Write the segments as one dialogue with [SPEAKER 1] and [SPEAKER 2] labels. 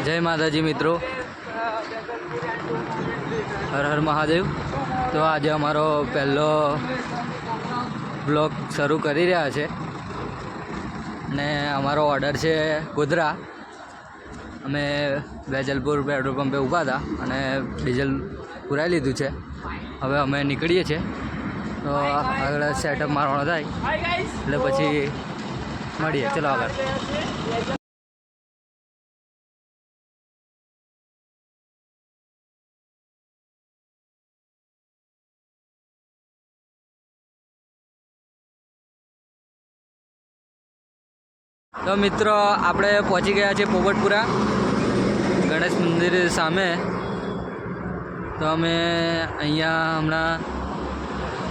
[SPEAKER 1] जय माताजी मित्रों, हर हर महादेव। तो आज अमारो पहलो ब्लॉग शुरू करी रह्या छे ने अमारो ऑर्डर है गोधरा। अमे वेजलपुर पेट्रोल पंपे ऊभा था अने डीजल पुराई लीधुं छे। हवे अमे निकळीए छे तो आगळ सेटअप मारवानो थाय એટલે પછી મળીએ। चलो આગળ। तो मित्रों આપણે પહોંચી ગયા છે પોપટપુરા ગણેશ મંદિર સામે। તો અમે અહીંયા હમણાં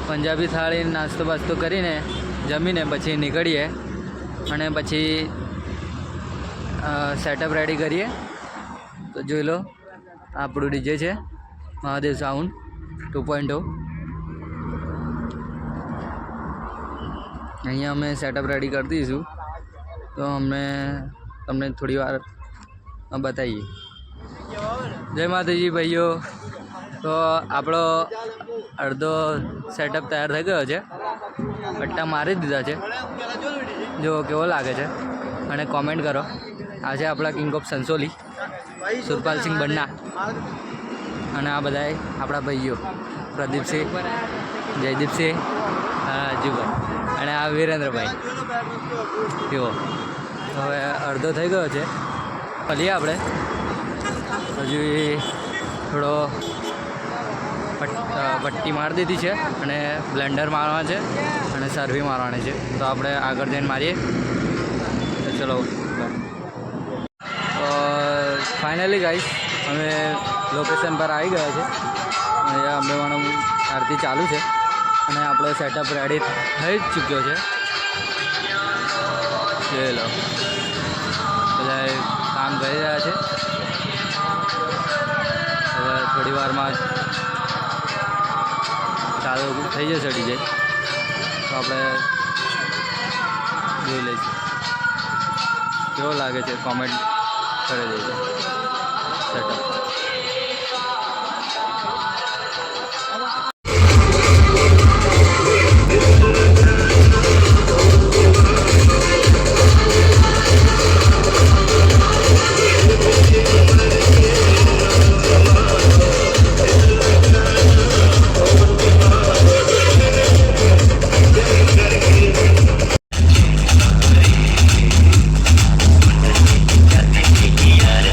[SPEAKER 1] પંજાબી થાળી નાસ્તો બાસ્તો કરીને જમીને પછી નીકળીએ અને પછી સેટઅપ રેડી કરીએ। તો જોઈ લો આપણું ડીજે છે મહાદેવ સાઉન્ડ 2.0। અહીંયા અમે સેટઅપ રેડી કરી દઈશું तो हमने तमने थोड़ी वार बताइए। जय माताजी भाईओ। तो आपणो अर्धो सेटअप तैयार थई गयो छे, पट्टा मारी दीधा छे। जो केवो लागे छे अने कॉमेंट करो। आ छे आपणा किंग ऑफ संसोली सुरपाल सिंह बन्ना अने आ बधाय आपणा भाईओ प्रदीप सिंह, जयदीप सिंह, राजूभाई अने आ वीरेन्द्र भाई। जो हवे अर्धो थई गयो छे, फलीए आपणे हजू थोड़ो पट्टी मार दीधी है अने ब्लेंडर मारवा है अने सर्वी मारवानी है। तो आपणे आगळ जईने मारीए। तो चलो तो फाइनली गाइस अमे लोकेशन पर आई गया है। अहींया अंबेमानो आरती चालू है अने आपणो सेटअप रेडी थई चूक्यो है। लो બધા કામ કરી રહ્યા છે। હવે થોડી વારમાં ચાલુ થઈ જશે ડીજે તો આપણે જોઈ લઈશું કેવો લાગે છે, કોમેન્ટ કરી દેજો।